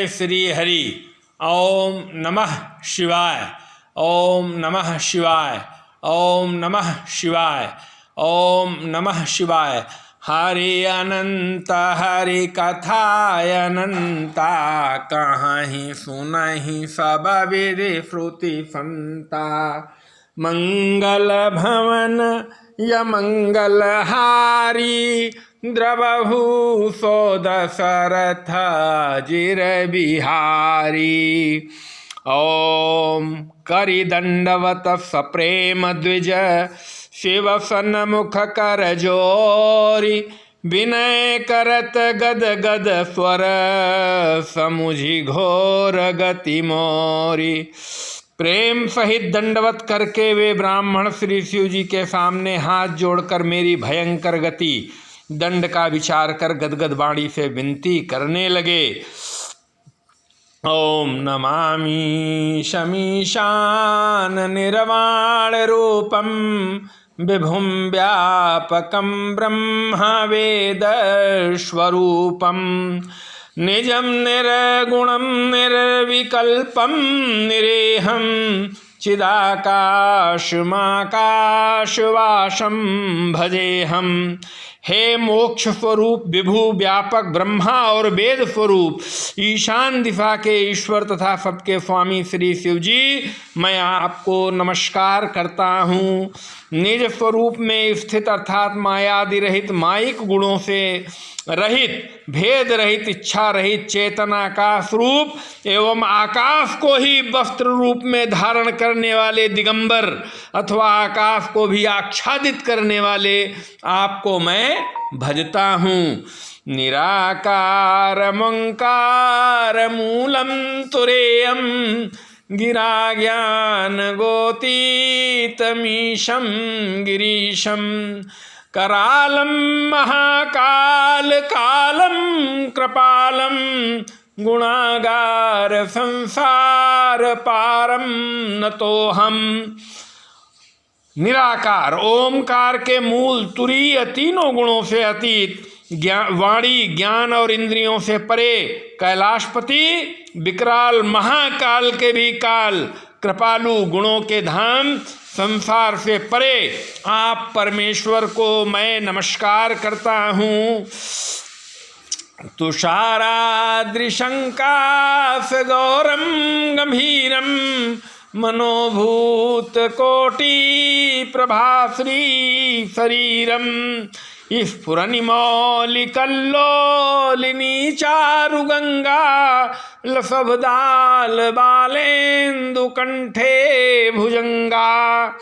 जय श्री हरि। ओम नमः शिवाय। ओम नमः शिवाय। ओम नमः शिवाय। ओम नमः शिवाय। हरि अनंत हरि कथाय अनंता, कहीं सुनहि सब विधि श्रुति संता। मंगल भवन य मंगल हारी, द्रवहु सो दशरथ जिर बिहारी। ओम करि दंडवत सप्रेम द्विज, शिव सन्मुख कर जोरी। विनय करत गद गद स्वर, समुझि घोर गति मोरी। प्रेम सहित दंडवत करके वे ब्राह्मण श्री शिव जी के सामने हाथ जोड़कर मेरी भयंकर गति दंड का विचार कर गदगद वाणी से विनती करने लगे। ओम नमामि शमीशान निर्वाण रूपम, विभुम व्यापकम ब्रह्म वेद स्वरूपम। निजम निर्गुणम निर्विकल्पम निरेहम, चिदाकाशमाकाशवासम भजेहम। हे मोक्ष स्वरूप विभु व्यापक ब्रह्मा और वेद स्वरूप ईशान दिशा के ईश्वर तथा सबके स्वामी श्री शिव जी, मैं आपको नमस्कार करता हूँ। निज स्वरूप में स्थित अर्थात मायादि रहित, माइक गुणों से रहित, भेद रहित, इच्छा रहित, चेतनाकाश रूप एवं आकाश को ही वस्त्र रूप में धारण करने वाले दिगंबर अथवा आकाश को भी आच्छादित करने वाले आपको मैं भजता हूँ। निराकार मंकार मूलम तुरेयम, गिरा ज्ञान गोतीतमीशम गिरीशम। करालम महाकाल कालम कृपालम, गुणागार संसार पारम नतोहम। निराकार ओमकार के मूल, तुरीय तीनों गुणों से अतीत, वाणी ज्ञान और इंद्रियों से परे, कैलाशपति, विकराल महाकाल के भी काल, कृपालु गुणों के धाम, संसार से परे आप परमेश्वर को मैं नमस्कार करता हूँ। तुषाराद्रिशंकाश गौरम गंभीरम, मनोभूत कोटि प्रभाश्री शरीरम। स्फुरनिमौलिकल्लोलिनी चारु गंगा, लसभदाल बालेन्दु कंठे भुजंगा।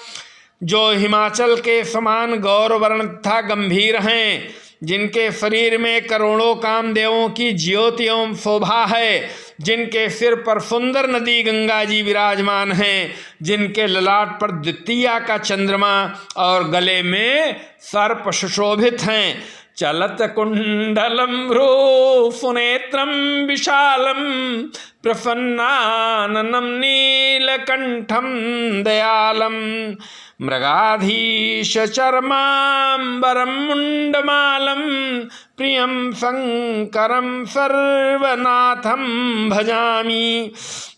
जो हिमाचल के समान गौरवर्ण तथा गंभीर हैं, जिनके शरीर में करोड़ों कामदेवों की ज्योति एवं शोभा है, जिनके सिर पर सुंदर नदी गंगा जी विराजमान हैं, जिनके ललाट पर द्वितीया का चंद्रमा और गले में सर्प सुशोभित हैं। चलत कुंडलम भ्रू सुनेत्रम विशालम, प्रसन्नाननम नीलकंठम दयालम। मृगाधीश चर्मांबरम मुंडमालम, प्रियम शंकरम सर्वनाथम भजामी।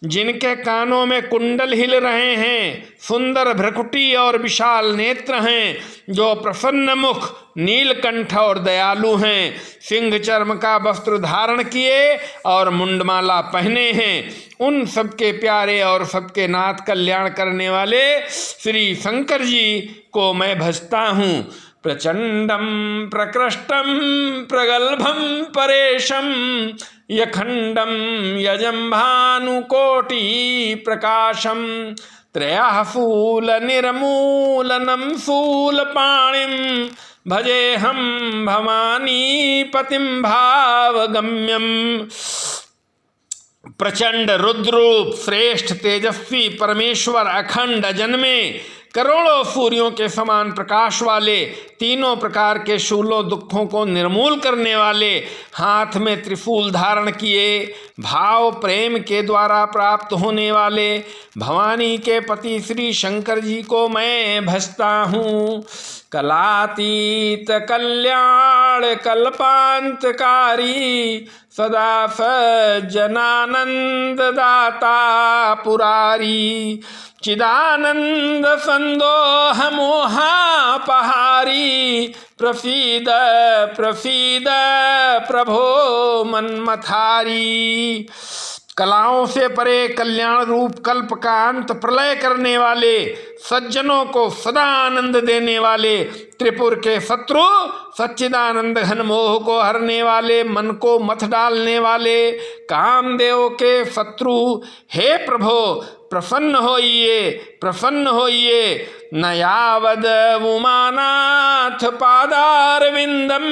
जिनके कानों में कुंडल हिल रहे हैं, सुंदर भ्रकुटी और विशाल नेत्र हैं, जो प्रसन्न मुख, नीलकंठ और दयालु हैं, सिंह चर्म का वस्त्र धारण किए और मुंडमाला पहने हैं, उन सबके प्यारे और सबके नाथ कल्याण करने वाले श्री शंकर जी को मैं भजता हूँ। प्रचंडम प्रकृष्टम प्रगल्भम परेशम, यखंडम यजम भानुकोटि प्रकाशम। त्रयः फूल निर्मूलनम शूल पाणिम, भजेहम भवानी पतिम भावगम्यम। प्रचंड रुद्रूप, श्रेष्ठ तेजस्वी परमेश्वर, अखंड अजन्मे, करोड़ों सूर्यों के समान प्रकाश वाले, तीनों प्रकार के शूलों दुखों को निर्मूल करने वाले, हाथ में त्रिशूल धारण किए, भाव प्रेम के द्वारा प्राप्त होने वाले भवानी के पति श्री शंकर जी को मैं भजता हूँ। कलातीत कल्याण कल्पांतकारी सदा सज्जनानंद दाता पुरारी चिदानंद संदोह मोहापहारी प्रसीद प्रसीद प्रभो मन्मथारी। कलाओं से परे कल्याण रूप कल्प का अंत प्रलय करने वाले, सज्जनों को सदा आनंद देने वाले, त्रिपुर के शत्रु सच्चिदानंद घन मोह को हरने वाले, मन को मथ डालने वाले कामदेव के शत्रु, हे प्रभो प्रसन्न होइए प्रसन्न होइए। न यावद उमानाथ पादारविंदम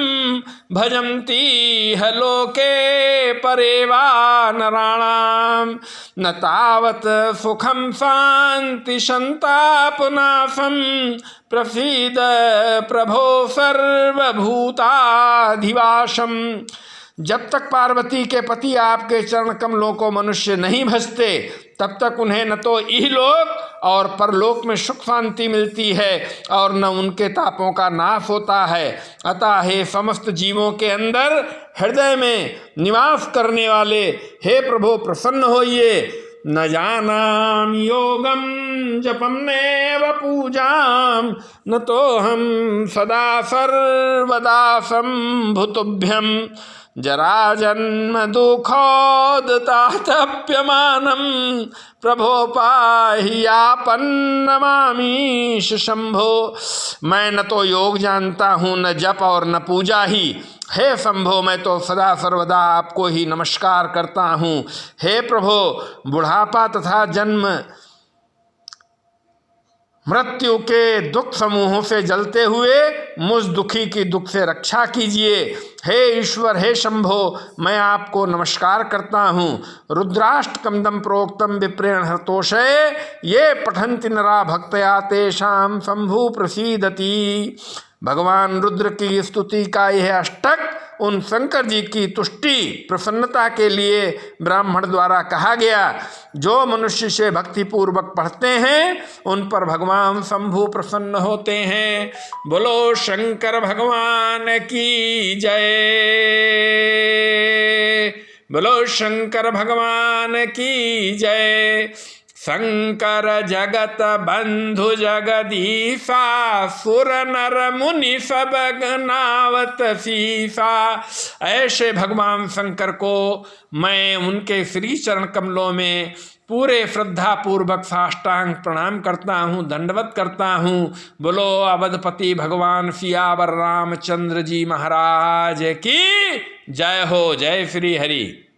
भजन्ति हलोके परेवा नराणाम न तावत सुखम शांति संतापनाशम प्रसीद प्रभो सर्वभूताधिवासम। जब तक पार्वती के पति आपके चरण कमलों को मनुष्य नहीं भजते तब तक उन्हें न तो इहलोक और परलोक में सुख शांति मिलती है और न उनके तापों का नाश होता है। अतः हे समस्त जीवों के अंदर हृदय में निवास करने वाले हे प्रभु प्रसन्न होइए। न जानाम योगम जपम नैव पूजाम न तो हम सदा सर्वदा संभुतुभ्यम जरा जन्म दुःखोदतातप्यमानम प्रभो पाह्यापन्नमामीश शंभो। मैं न तो योग जानता हूँ न जप और न पूजा ही, हे शंभो मैं तो सदा सर्वदा आपको ही नमस्कार करता हूँ। हे प्रभो बुढ़ापा तथा जन्म मृत्यु के दुख समूहों से जलते हुए मुझ दुखी की दुख से रक्षा कीजिए। हे ईश्वर हे शंभो मैं आपको नमस्कार करता हूँ। रुद्राष्टकमदम प्रोक्तम विप्रेण हर्तोषे ये पठन्ति नरा भक्तया तेषां शंभु प्रसीदति। भगवान रुद्र की स्तुति का यह अष्टक उन शंकर जी की तुष्टि प्रसन्नता के लिए ब्राह्मण द्वारा कहा गया। जो मनुष्य से भक्ति पूर्वक पढ़ते हैं उन पर भगवान शंभु प्रसन्न होते हैं। बोलो शंकर भगवान की जय, बोलो शंकर भगवान की जय। शंकर जगत बंधु जगदीशा सुर नर मुनि सब गनावत शीशा। ऐसे भगवान शंकर को मैं उनके श्री चरण कमलों में पूरे श्रद्धा पूर्वक साष्टांग प्रणाम करता हूँ, दंडवत करता हूँ। बोलो अवधपति भगवान सियावर रामचंद्र जी महाराज की जय हो। जय श्री हरि।